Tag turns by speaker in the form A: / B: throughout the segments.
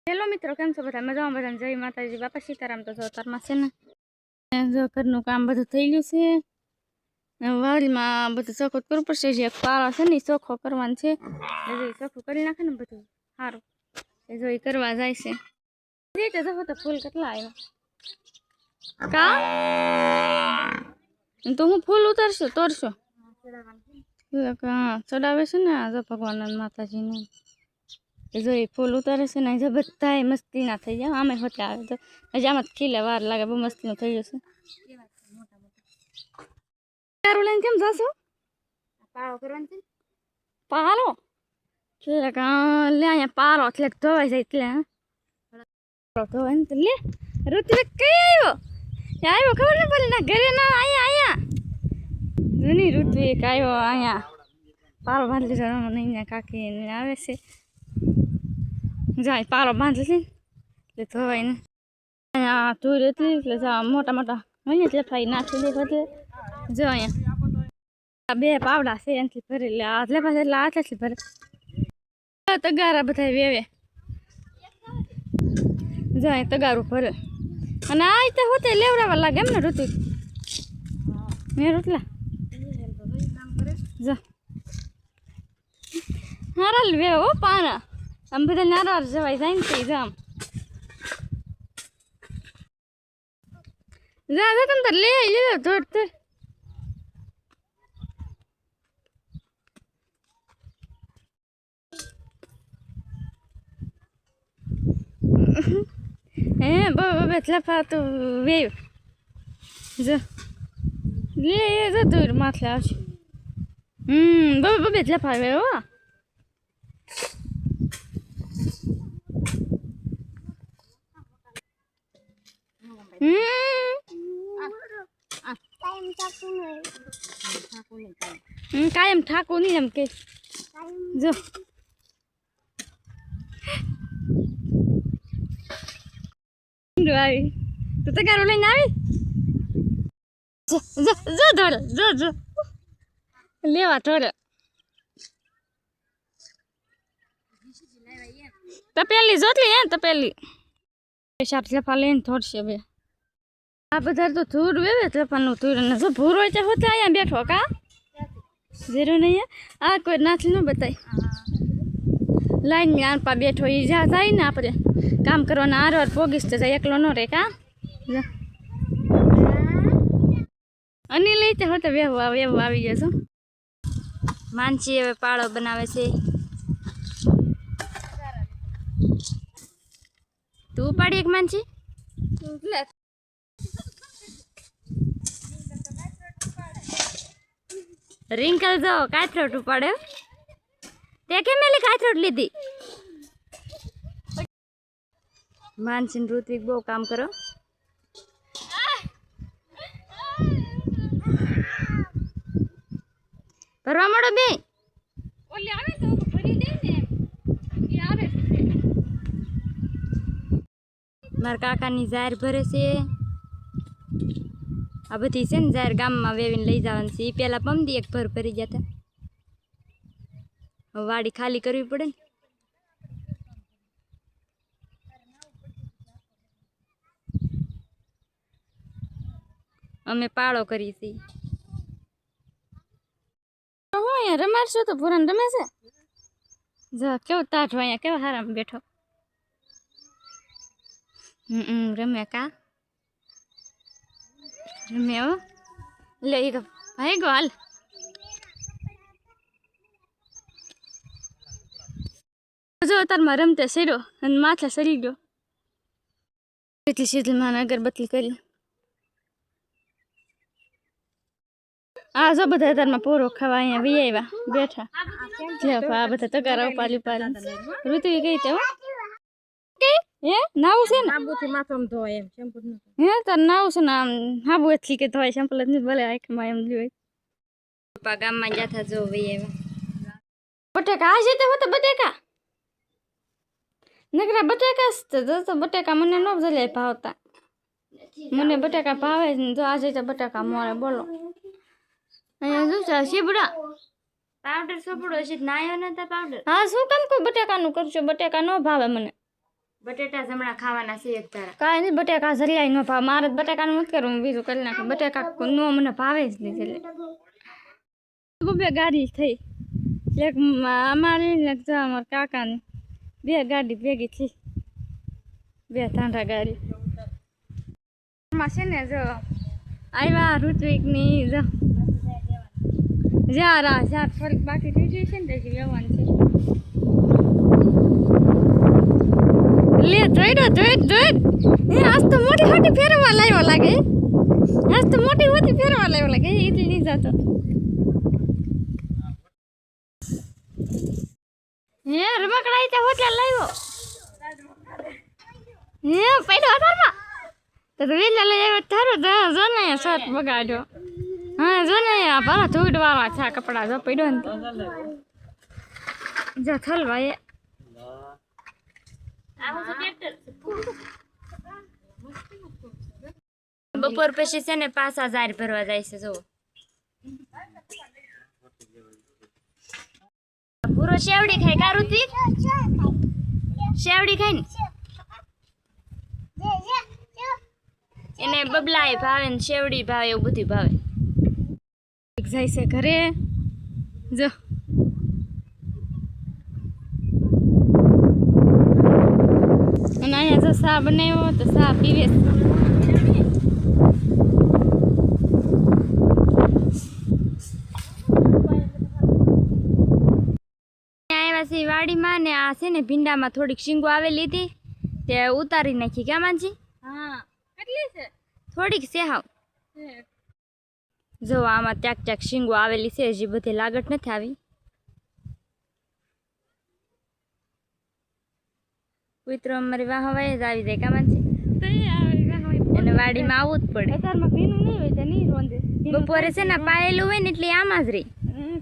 A: Hello મિત્રો, કેમ છો બધા? મજામાં? બધાને જય માતાજી, બાપા સીતારામ. તો જો તારમાં છે ને જો ઘરનું કામ બધું થઈ ગયું છે. વાડીમાં બધું ચોખ્ખું કરવું પડશે. જે પાળો છે ને એ ચોખ્ખો કરવાનો છે. એટલે ચોખ્ખું કરી નાખે ને બધું સારું. એ જો એ કરવા જાય છે. રીતે જો તો ફૂલ કેટલા આવ્યા કા તો હું ફૂલ ઉતારશું તોડશો હા ચડાવે છે ને જો ભગવાન માતાજીનું. જો એ ફૂલ ઉતારે છે ને જો બધા મસ્તી ના થઈ જાય. આમે હોતે આવે તો હજી આમાં ખીલે વાર લાગે. બહુ મસ્તીનું થઈ જશે. તારું લઈને કેમ જશો? પાળો કરવાનો છે. પાળો એટલે લે અહીંયા પાળો એટલે ધોવાઈ જાય એટલે ધોવાય ને તો લે ઋત્વિક કઈ આવ્યો ખબર ને પેલી ના ઘરે ના અહીંયા જૂની ઋત્વિક આવ્યો અહીંયા પાળો બાંધી લીધો. અહીંયા કાકી આવે છે. જાય પાળો બાંધી છે એટલે ધોવાય ને અહીંયા ધૂળ એટલી એટલે મોટા મોટા હોય એટલે ફાઈ નાખી દે એટલે જો અહીંયા બે પાવડા છે એનાથી ભરી લે આટલે પાસે એટલે આટલેથી ભરે તગારા બધા વેવે જો અહીં તગારું ભરે અને આ રીતે હોતે લેવડાવવા લાગે એમ ને ઋતુ મેં રોટલા જો હારા વેવે હો પાના આમ બધા નારા જવાય જાય ને તે જામ જા જા તમે લે લે ધોડ ધોડ હે બબે લફા તો વેવ જો લે જો ધોડ માથે આવશે બબે લફા વેવ હો કાયમ ઠાકુર નહીં એમ કે જો આવી તો તગારો લઈને આવી જો ધોડે જો જો લેવા ધોડે તપેલી જોતલી હે તપેલી શાક લફા લઈને થોડશે બે આ બધા તો ધૂળ વેવે લફાનું ધૂળ ને જો ભૂરો હોય ત્યાં હોતે અહીંયા બેઠો કા ઝીરો નહીં આ કોઈ નાથી ન બતાય લાઈન આન પા બેઠો એ જ્યાં જાય ને આપણે કામ કરવાના આરવાર પોગીશ તો જાય એકલો ન રહે કા અનિલ લઈ હોતે વેવું આવી જશો. માનસી હવે પાળો બનાવે છે. તું પાડી એક માનસી રિંકલ જો કાથરોટ ઉપાડે તે કેમ મેલી કાથરોટ લીધી. માનસી ઋત્વિક બહુ કામ કરો. ભરવા મળો બે ઓલી આવે તો ભરી દે ને એ આવે. મારા કાકાની જાહેર ભરે છે. આ બધી છે ને જાહેર ગામમાં વેવીને લઈ જવાની છે. એ પેલા પમદી એક ભરી જતા વાડી ખાલી કરવી પડે ને. અમે પાળો કરી છીએ. હું અહીંયા રમાડશું તો પૂરાને રમે છે. જો કેવું તાઠો અહીંયા કેવા હારામાં બેઠો રમે કા રમે હો લે એ તો ભાઈ ગો હાલ જો તારમાં રમતે સડ્યો અને માથે સડી ગયો. એટલી શીતલમાં અગરબત્તી કરી. આ જો બધા તારમાં પોરો ખાવા અહીંયા વી આવ્યા બેઠા આ બધા તગારા ઉપાડી ઋતુ ગઈ તે હે નાવું છે ને હાબુથી માથામાં ધોય એમ શેમ્પુ હે તાર નાવું છે ને આમ હાબુ એટલી કે ધોય શેમ્પુ જ નહીં ભલે આંખમાં એમ જોઈ. પપ્પા ગામમાં જાતા જો વી આવ્યા. બટેકા આ જતે હોતા બટેકા નકરા બટેકા તો બટેકા મને ન જલે ભાવતા. મને બટેકા ભાવે જો આજે તો બટેકા મોરે બોલો અહીંયા શું છે શીબડા પાવડર સોપડો છે નાયો નતા પાવડર. હા શું કામ કોઈ બટેકાનું કરશો બટેકા ન ભાવે મને.
B: બટેટા જમણા ખાવાના છે એક તારા.
A: કાંઈ નહીં, બટેકા જલ્લાઈ ન ભાવ. મારે તો બટેકાનું નથી કરવું, બીજું કરી નાખે. બટેકા નો મને ભાવે જ નહીં. એટલે બે ગાડી થઈ, એક અમારી ને એક અમારા કાકાની, બે ગાડી ભેગી થઈ, બે ઠાંડા ગાડી. એમાં છે ને જો આવ્યા ઋત્વિકની જો જ્યાં થોડીક બાકી થઈ ગઈ છે ને તેથી વ્યવહાર છે. લે જોઈ આજ તો મોટી હોટી ફેરવા લાવ્યો લાગે. આજ તો મોટી હોટી ફેરવા લાવ્યો લાગે. એટલી નહીં જતો. હે રમકડા ત્યાં હોટલ લાવ્યો. હે પડ્યો હાથમાં તો વેલા લઈ આવ્યો તારો. જો ને શર્ટ બગાડ્યો. હા જો ને ભરા ધોઈડ વાળા છે કપડા. જો પડ્યો ને જો થલવા એ
B: બપોર પછી છે ને પાછા જાર ભરવા જાય છે. જો પૂરો શેવડી ખાય કા ઋત્વિક? શેવડી ખાય ને એને બબલાય ભાવે ને શેવડી ભાવે, એવું બધું ભાવે.
A: જાય છે ઘરે. જો અને અહીંયા જો ચા બનાવ્યો તો ચા પીવે.
B: આવ્યા છે વાડીમાં ને આ છે ને ભીંડામાં થોડીક શીંગો આવેલી હતી તે ઉતારી નાખી. ક્યાં માનજી?
A: હા કેટલી છે?
B: થોડીક છે હાવ. જો આમાં ત્યાક શીંગો આવેલી છે, હજી બધી લાગટ નથી આવી. કૂતરો અમારી વાહ વાય જ આવી જાય. કામ છે અને વાડીમાં આવવું જ પડે.
A: ભીનું નહીં હોય તો નહીં રોંધે.
B: બપોરે છે ને પાયેલું હોય ને એટલે આમાં જ રહી.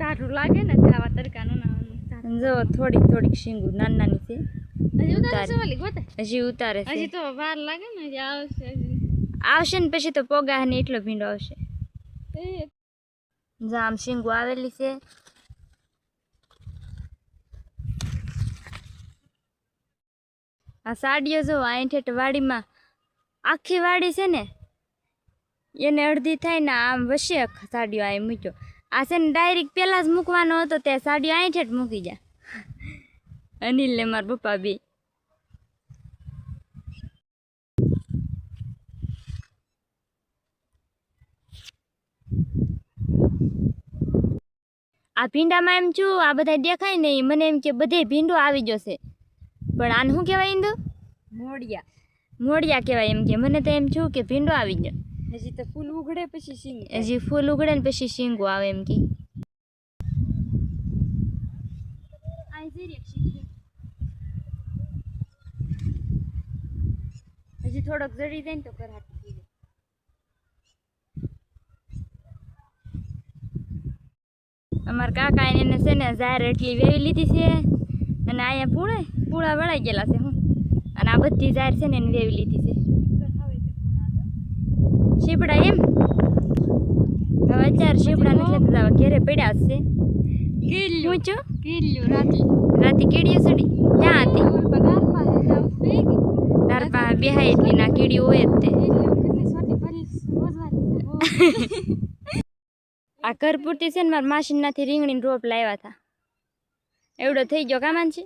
A: કાઢું લાગે ને આવા તડકાનું ના.
B: જો થોડીક શીંગું નાની નાની છે. હજી ઉતારે છે.
A: હજી તો વાર લાગે ને. હજી
B: આવશે ને પછી તો પોગા ને એટલો ભીંડો આવશે. જામ શીંગું આવેલી છે. આ સાડીઓ જો આ ઠેઠ વાડીમાં આખી વાડી છે ને એને અડધી થાય ને આમ વસે સાડીઓ આ મૂક્યો. આ છે ને ડાયરેક્ટ પેલા જ મૂકવાનો હતો તે સાડીઓ આ ઠેઠ મૂકી જાય. અનિલ ને મારા પપ્પા બે. આ ભીંડામાં એમ છું આ બધા દેખાય ને મને એમ કે બધે ભીંડો આવી જશે, પણ આને શું કહેવાય ઇન્દુ? મોડિયા કહેવાય એમ કે. મને તો એમ છું કે ભીંડો આવી ગયો.
A: હજી તો ફૂલ ઉગડે પછી શીંગ.
B: હજી ફૂલ ઉગડે ને પછી શીંગો આવે એમ કે. હજી થોડોક જડી જાય ને તો કરાટ થઈ જાય. અમારા કાકા એને છે ને જાહેર એટલી વેવી લીધી છે અને અહીંયા પૂળા વળાઈ ગયેલા છે. હું અને આ બધી જાહેર છે ને એને વેવી લીધી છે. શીપડા એમ હવે અત્યારે શીપડા નથી લેતા જવા, ઘેરે પડ્યા જ છે.
A: કીલ્યું
B: રાતે કીડીઓ સડી ક્યાં હતી? દારપા બેહાય એટલી ના કીડીઓ હોય જ તે. આ ઘર પૂરતી છે ને મારા માસીનાથી રીંગણીનો રોપ લાવ્યા હતા. એવડો થઈ ગયો. કામાન છે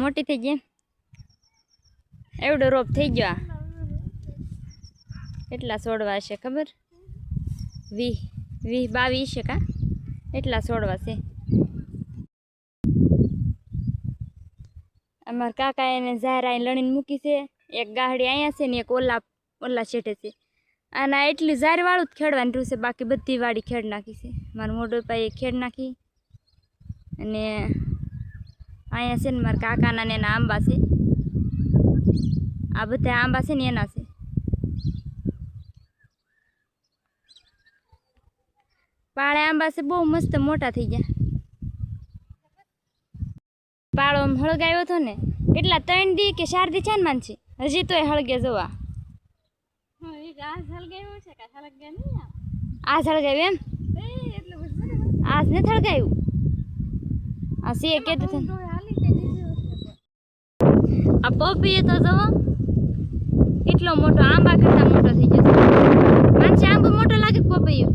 B: મોટી થઈ ગઈ. એવડો રોપ થઈ ગયો. આ એટલા છોડવા છે ખબર? 20-22 છે કા એટલા છોડવા છે. અમારા કાકા એને ઝારા લણીને મૂકી છે. એક ગાહડી અહીંયા છે ને એક ઓલા છેટે છે. અને એટલી ઝારવાળું જ ખેડવાનું રહ્યું છે, બાકી બધી વાડી ખેડ નાખી છે. મારા મોટો ભાઈએ ખેડ નાખી. અને અહીંયા છે ને મારા કાકાના ને એના આંબા છે. આ બધા આંબા છે ને એના છે. પાળે આંબા છે બહુ મસ્ત મોટા થઈ ગયા. પાળો હળગાવ્યો હતો ને કેટલા 3 દી કે 4 દી છે ને માનસી, હજી તોય હળગે જોવા. આ સળગાવ્યું એમ? આ જ નથી હળગાવ્યું. આ સે કહેતું હતું આ પપીએ તો જવો કેટલો મોટો આંબા કરતા મોટો થઈ જશે માનસી આંબો મોટો લાગે કે પપૈયો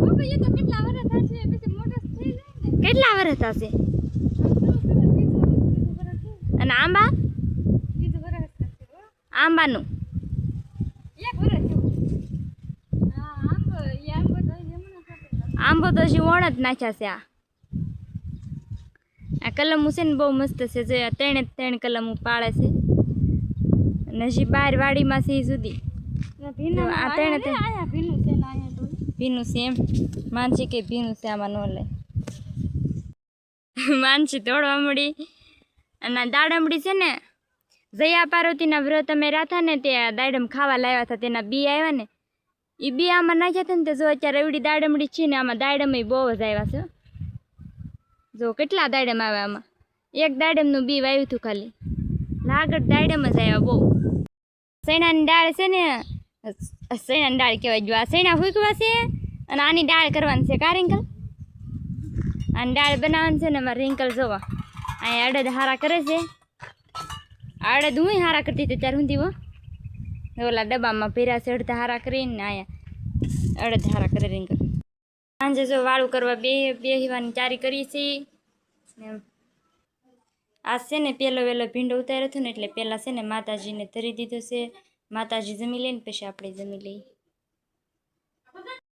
A: પપૈયું તો કેટલા વર્ષ થશે પછી મોટો થઈ જાય ને
B: કેટલા વર્ષ થશે અને આંબા
A: બીજું વર્ષ થશે
B: આંબાનું
A: એક વર્ષ જેવું હા આંબો તો
B: આંબો તો હજી વણ જ નાખ્યા છે આ કલમું છે ને બહુ મસ્ત છે જે ત્રણે કલમું પાળે છે અને હજી બહાર વાડીમાં છે સુધી આ ત્રણે ભીનું છે એમ માનસી કે ભીનું છે આમાં ન લે માનસી દોડવા મળી અને દાડમડી છે ને જયા પાર્વતીના વ્રત અમે રાથા ને તે દાડમ ખાવા લાવ્યા હતા તેના બી આવ્યા ને એ બી આમાં નાખ્યા હતા ને તે જો અત્યારે એવડી દાડમડી છે ને આમાં દાડમ બહુ જ આવ્યા છે જો કેટલા દાડમ આવ્યા આમાં એક દાડમનું બી વાવ્યું હતું ખાલી લાગડ દાડમ જ આવ્યા બહુ સૈણાની દાળ છે ને સૈણાની દાળ કહેવાય જો આ સૈણા ફૂંકવા છે અને આની દાળ કરવાની છે કા રિંકલ આની દાળ બનાવવાની છે ને અમારે રિંકલ જોવા અહીંયા અડદ હારા કરે છે અડદ હું હારા કરતી હતી ત્યારે સુધી ઓલા ડબ્બામાં ભેરા છે અડધા હારા કરીને અહીંયા અડદ હારા કરે રિંકલ સાંજે જો વાળું કરવા બેહવાની ચારી કરી છે આજ છે ને પહેલો વહેલો ભીંડો ઉતાર્યો હતો ને એટલે પહેલાં છે ને માતાજીને ધરી દીધો છે માતાજી જમી લે ને પછી આપણે જમી લઈએ